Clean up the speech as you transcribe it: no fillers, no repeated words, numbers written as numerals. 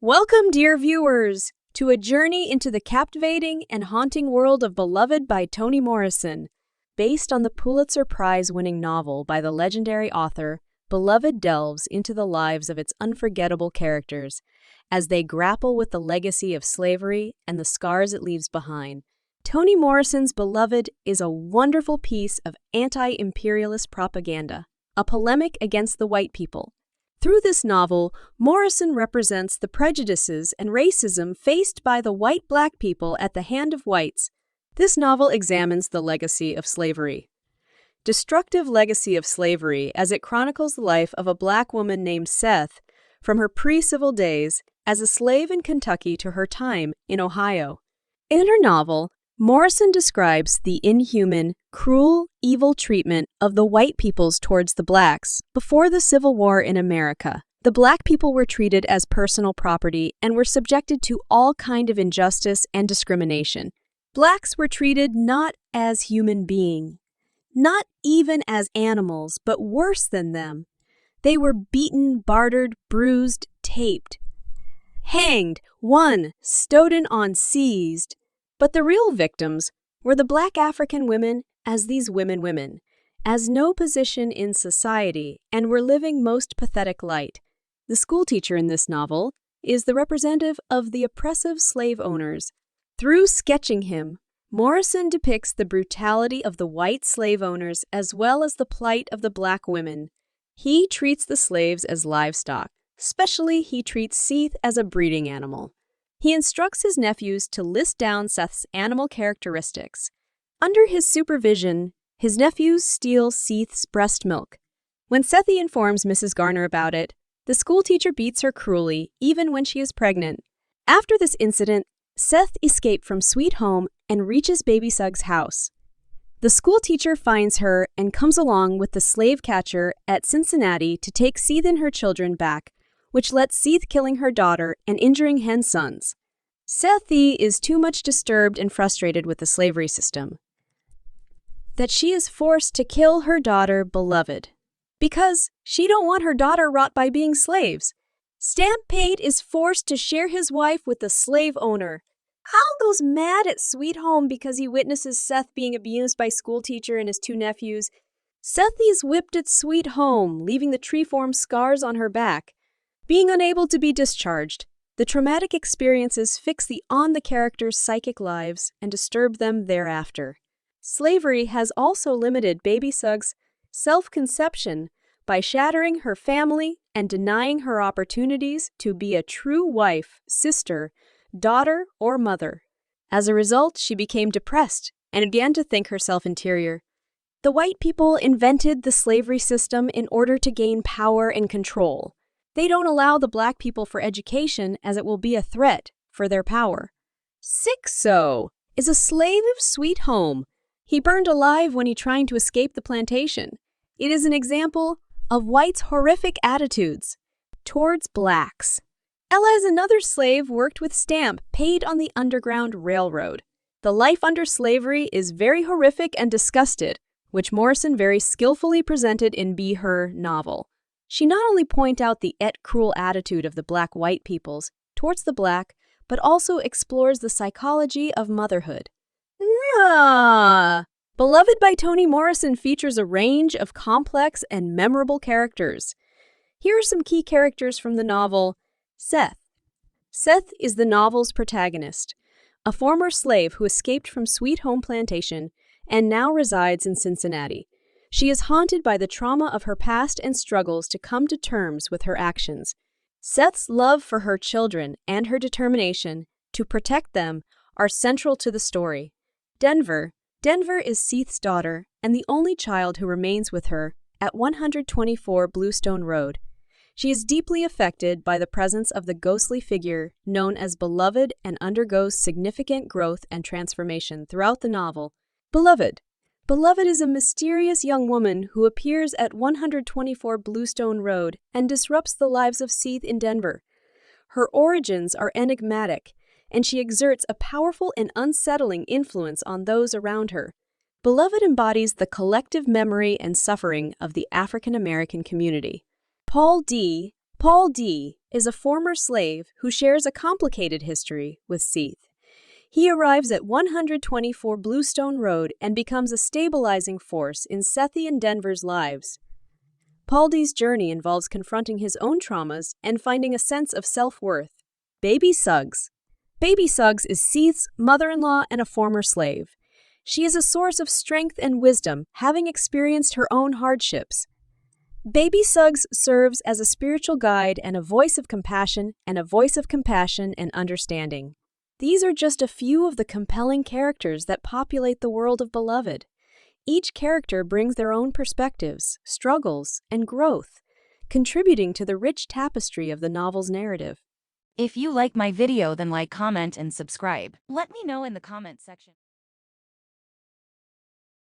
Welcome, dear viewers, to a journey into the captivating and haunting world of Beloved by Toni Morrison. Based on the Pulitzer Prize-winning novel by the legendary author, Beloved delves into the lives of its unforgettable characters as they grapple with the legacy of slavery and the scars it leaves behind. Toni Morrison's Beloved is a wonderful piece of anti-imperialist propaganda, a polemic against the white people. Through this novel, Morrison represents the prejudices and racism faced by the white black people at the hand of whites. This novel examines the legacy of slavery. Destructive legacy of slavery as it chronicles the life of a black woman named Seth from her pre-civil days as a slave in Kentucky to her time in Ohio. In her novel, Morrison describes the inhuman, cruel, evil treatment of the white peoples towards the blacks before the Civil War in America. The black people were treated as personal property and were subjected to all kind of injustice and discrimination. Blacks were treated not as human beings, not even as animals, but worse than them. They were beaten, bartered, bruised, taped, hanged, won, stolen on, seized. But the real victims were the black African women, as these women, as no position in society and were living most pathetic light. The schoolteacher in this novel is the representative of the oppressive slave owners. Through sketching him, Morrison depicts the brutality of the white slave owners as well as the plight of the black women. He treats the slaves as livestock, especially he treats Seth as a breeding animal. He instructs his nephews to list down Seth's animal characteristics. Under his supervision, his nephews steal Seth's breast milk. When Sethi informs Mrs. Garner about it, the schoolteacher beats her cruelly, even when she is pregnant. After this incident, Seth escapes from Sweet Home and reaches Baby Sug's house. The schoolteacher finds her and comes along with the slave catcher at Cincinnati to take Seth and her children back, which lets Seth killing her daughter and injuring Hen's sons. Sethi is too much disturbed and frustrated with the slavery system that she is forced to kill her daughter Beloved because she don't want her daughter rot by being slaves. Stampede is forced to share his wife with the slave owner. Hal goes mad at Sweet Home because he witnesses Seth being abused by schoolteacher and his two nephews. Sethi is whipped at Sweet Home, leaving the tree-form scars on her back. Being unable to be discharged, the traumatic experiences fix on the characters' psychic lives and disturb them thereafter. Slavery has also limited Baby Sug's self-conception by shattering her family and denying her opportunities to be a true wife, sister, daughter, or mother. As a result, she became depressed and began to think herself inferior. The white people invented the slavery system in order to gain power and control. They don't allow the black people for education as it will be a threat for their power. Sixo is a slave of Sweet Home. He burned alive when he tried to escape the plantation. It is an example of whites' horrific attitudes towards blacks. Ella is another slave worked with stamp paid on the Underground Railroad. The life under slavery is very horrific and disgusted, which Morrison very skillfully presented in Be Her novel. She not only points out the cruel attitude of the black-white peoples towards the black, but also explores the psychology of motherhood. Beloved by Toni Morrison features a range of complex and memorable characters. Here are some key characters from the novel. Seth. Seth is the novel's protagonist, a former slave who escaped from Sweet Home Plantation and now resides in Cincinnati. She is haunted by the trauma of her past and struggles to come to terms with her actions. Seth's love for her children and her determination to protect them are central to the story. Denver is Seth's daughter and the only child who remains with her at 124 Bluestone Road. She is deeply affected by the presence of the ghostly figure known as Beloved and undergoes significant growth and transformation throughout the novel. Beloved is a mysterious young woman who appears at 124 Bluestone Road and disrupts the lives of Seth in Denver. Her origins are enigmatic, and she exerts a powerful and unsettling influence on those around her. Beloved embodies the collective memory and suffering of the African American community. Paul D. Paul D. is a former slave who shares a complicated history with Seath. He arrives at 124 Bluestone Road and becomes a stabilizing force in Sethi and Denver's lives. Paul D's journey involves confronting his own traumas and finding a sense of self-worth. Baby Suggs. Baby Suggs is Seath's mother-in-law and a former slave. She is a source of strength and wisdom, having experienced her own hardships. Baby Suggs serves as a spiritual guide and a voice of compassion and understanding. These are just a few of the compelling characters that populate the world of Beloved. Each character brings their own perspectives, struggles, and growth, contributing to the rich tapestry of the novel's narrative. If you like my video, then like, comment, and subscribe. Let me know in the comment section.